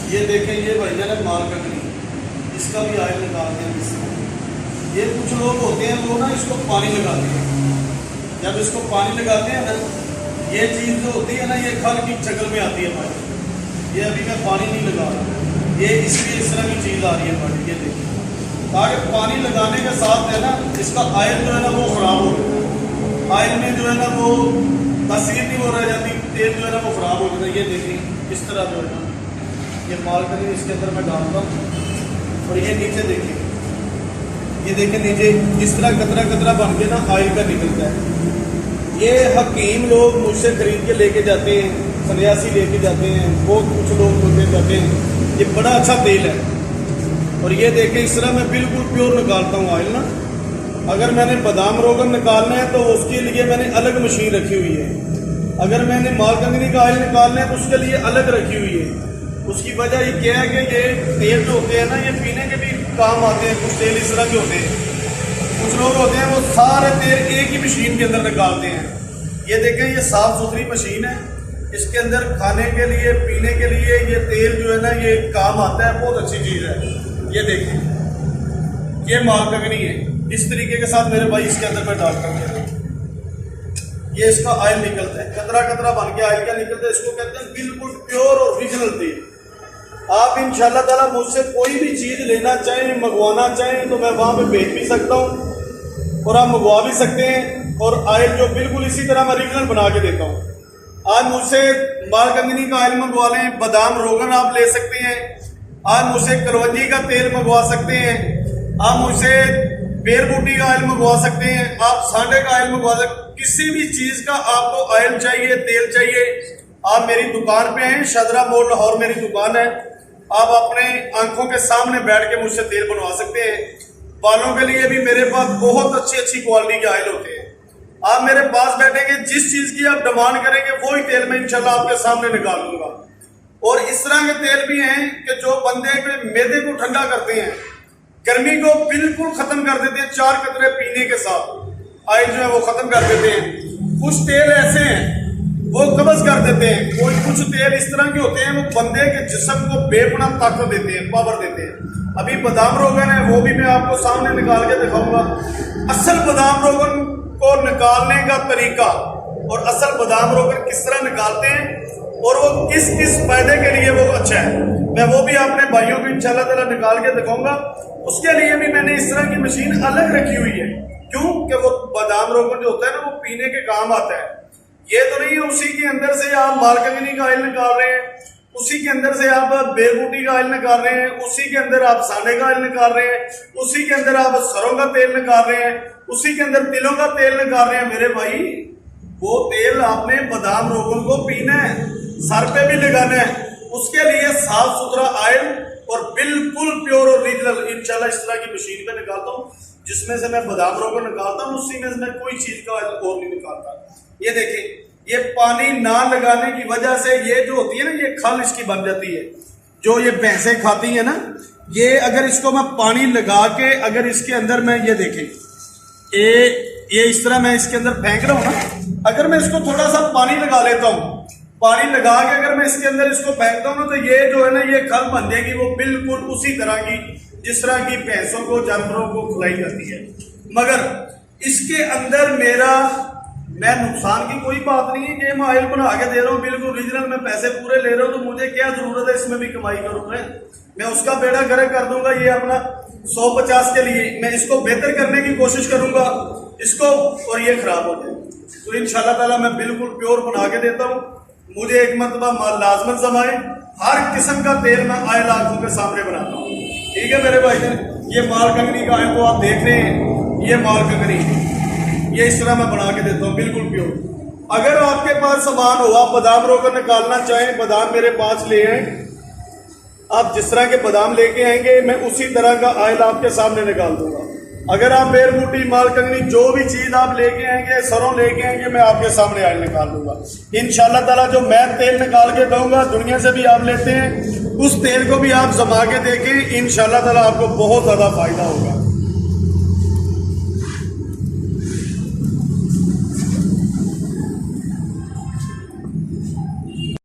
یہ دیکھیں یہ بھائی جان ہے مال کنگنی، اس کا بھی آئل نکالتے ہیں اس سے۔ یہ کچھ لوگ ہوتے ہیں وہ نا اس کو پانی لگاتے ہیں، جب اس کو پانی لگاتے ہیں نا یہ چیز جو ہوتی ہے نا یہ کھل کی شکل میں آتی ہے ہماری۔ یہ ابھی میں پانی نہیں لگا رہا، یہ اس لیے اس طرح کی چیز آ رہی ہے ہماری، یہ دیکھیں تاکہ پانی لگانے کے ساتھ ہے نا اس کا آئل جو ہے نا وہ خراب ہو جاتا ہے، آئل میں جو ہے نا وہ تاثیر نہیں ہو رہ جاتی، تیل جو ہے نا وہ خراب ہو جاتا ہے۔ یہ دیکھیں اس طرح جو ہے نا یہ مال کنی اس کے اندر میں ڈالتا ہوں، اور یہ نیچے دیکھیں، یہ دیکھیں نیچے اس طرح قطرہ قطرہ بن کے نا آئل کا نکلتا ہے۔ یہ حکیم لوگ مجھ سے خرید کے لے کے جاتے ہیں، سنیاسی لے کے جاتے ہیں، بہت کچھ لوگ لے کے جاتے ہیں، یہ بڑا اچھا تیل ہے۔ اور یہ دیکھیں اس طرح میں بالکل پیور نکالتا ہوں آئل نا۔ اگر میں نے بادام روغن نکالنا ہے تو اس کے لیے میں نے الگ مشین رکھی ہوئی ہے، اگر میں نے مال کنگنی کا آئل نکالنا ہے تو اس کے لیے الگ رکھی ہوئی ہے۔ اس کی وجہ یہ کیا ہے کہ یہ تیل جو ہوتے ہیں نا یہ پینے کے بھی کام آتے ہیں، کچھ تیل اس طرح کے ہوتے ہیں، کچھ لوگ ہوتے ہیں وہ سارے تیل ایک ہی مشین کے اندر نکالتے ہیں۔ یہ دیکھیں یہ صاف ستھری مشین ہے، اس کے اندر کھانے کے لیے پینے کے لیے یہ تیل جو ہے نا یہ کام آتا ہے، بہت اچھی چیز ہے۔ یہ دیکھیں یہ مال کنگنی ہے، اس طریقے کے ساتھ میرے بھائی اس کے اندر میں ڈالتا ہوں، یہ اس کا آئل نکلتا ہے، قطرہ قطرہ بن کے آئل کا نکلتا ہے، اس کو کہتے ہیں بالکل پیور اور اوریجنل تیل۔ آپ انشاءاللہ تعالیٰ مجھ سے کوئی بھی چیز لینا چاہیں، منگوانا چاہیں تو میں وہاں پہ بھیج بھی سکتا ہوں اور آپ منگوا بھی سکتے ہیں، اور آئل جو بالکل اسی طرح میں اوریجنل بنا کے دیتا ہوں۔ آج مجھ سے مال کنگنی کا آئل منگوا لیں، بادام روغن آپ لے سکتے ہیں، آپ مجھ سے کلونجی کا تیل منگوا سکتے ہیں، آپ مجھ سے بیر بوٹی کا آئل منگوا سکتے ہیں، آپ سانڈے کا آئل منگوا سکتے ہیں، کسی بھی چیز کا آپ کو آئل چاہیے، تیل چاہیے، آپ میری دکان پہ ہیں، شادرہ مول لاہور میری دکان ہے، آپ اپنے آنکھوں کے سامنے بیٹھ کے مجھ سے تیل بنوا سکتے ہیں۔ بالوں کے لیے بھی میرے پاس بہت اچھی کوالٹی کے آئل ہوتے ہیں، آپ میرے پاس بیٹھیں گے جس چیز کی آپ ڈیمانڈ کریں گے وہی تیل میں انشاءاللہ آپ کے سامنے نکال دوں گا۔ اور اس طرح کے تیل بھی ہیں کہ جو بندے کے معدے کو ٹھنڈا کرتے ہیں، گرمی کو بالکل ختم کر دیتے ہیں، 4 قطرے پینے کے ساتھ آئل جو ہے وہ ختم کر دیتے ہیں۔ کچھ تیل ایسے ہیں وہ قبض کر دیتے ہیں، کچھ تیل اس طرح کے ہوتے ہیں وہ بندے کے جسم کو بے پناہ طاقت دیتے ہیں، پاور دیتے ہیں۔ ابھی بادام روغن ہے وہ بھی میں آپ کو سامنے نکال کے دکھاؤں گا، اصل بادام روغن کو نکالنے کا طریقہ اور اصل بادام روغن کس طرح نکالتے ہیں اور وہ کس فائدے کے لیے وہ اچھا ہے، میں وہ بھی اپنے بھائیوں کو انشاءاللہ تعالیٰ نکال کے دکھاؤں گا۔ اس کے لیے بھی میں نے اس طرح کی مشین الگ رکھی ہوئی ہے، کیوں کہ وہ بادام روغن جو ہوتا ہے نا وہ پینے کے کام آتا ہے۔ یہ تو نہیں ہے اسی کے اندر سے آپ مال کنگنی کا آئل نکال رہے ہیں، اسی کے اندر سے آپ بیر بوٹی کا آئل نکال رہے ہیں، اسی کے اندر آپ سانے کا آئل نکال رہے ہیں، اسی کے اندر آپ سروں کا تیل نکال رہے ہیں، اسی کے اندر تلوں کا تیل نکال رہے ہیں۔ میرے بھائی وہ تیل آپ نے بادام روغن کو پینا ہے، سر پہ بھی لگانا ہے، اس کے لیے صاف ستھرا آئل اور بالکل پیور اور اوریجنل انشاءاللہ اس طرح کی مشین پہ نکالتا ہوں، جس میں سے میں بادام روغن نکالتا ہوں، اسی میں سے میں کوئی چیز کا آئل اور نہیں نکالتا۔ یہ دیکھیں یہ پانی نہ لگانے کی وجہ سے یہ جو ہوتی ہے نا یہ کھل اس کی بن جاتی ہے، جو یہ بھینسیں کھاتی ہیں نا، یہ اگر اس کو میں پانی لگا کے اگر اس کے اندر میں یہ دیکھیں یہ اس طرح میں اس کے اندر پھینک رہا ہوں نا، اگر میں اس کو تھوڑا سا پانی لگا لیتا ہوں، پانی لگا کے اگر میں اس کے اندر اس کو پھینکتا ہوں نا تو یہ جو ہے نا یہ کھل بن جائے گی، وہ بالکل اسی طرح کی جس طرح کی بھینسوں کو جانوروں کو کھلائی جاتی ہے۔ مگر اس کے اندر میں نقصان کی کوئی بات نہیں ہے کہ میں آئل بنا کے دے رہا ہوں بالکل اوریجنل، میں پیسے پورے لے رہا ہوں تو مجھے کیا ضرورت ہے اس میں بھی کمائی کروں، میں اس کا بیڑا گرک کر دوں گا، یہ اپنا 150 کے لیے میں اس کو بہتر کرنے کی کوشش کروں گا اس کو، اور یہ خراب ہو جائے تو انشاءاللہ تعالیٰ میں بالکل پیور بنا کے دیتا ہوں۔ مجھے ایک مرتبہ لازمت سمائے، ہر قسم کا تیل میں آئل آنکھوں کے سامنے بناتا ہوں، ٹھیک ہے میرے بھائی جان۔ یہ مال کنگنی کا آئل کو آپ دیکھ رہے ہیں، یہ مال کنگنی یہ اس طرح میں بنا کے دیتا ہوں بالکل پیور۔ اگر آپ کے پاس سامان ہو، آپ بادام روغن نکالنا چاہیں، بادام میرے پاس لے آئیں، آپ جس طرح کے بادام لے کے آئیں گے میں اسی طرح کا آئل آپ کے سامنے نکال دوں گا۔ اگر آپ بیر بوٹی مال کنگنی جو بھی چیز آپ لے کے آئیں گے، سروں لے کے آئیں گے، میں آپ کے سامنے آئل نکال دوں گا انشاءاللہ تعالیٰ۔ جو میں تیل نکال کے دوں گا دنیا سے بھی آپ لیتے ہیں، اس تیل کو بھی آپ جما کے دیکھیں، انشاءاللہ تعالیٰ آپ کو بہت زیادہ فائدہ ہوگا۔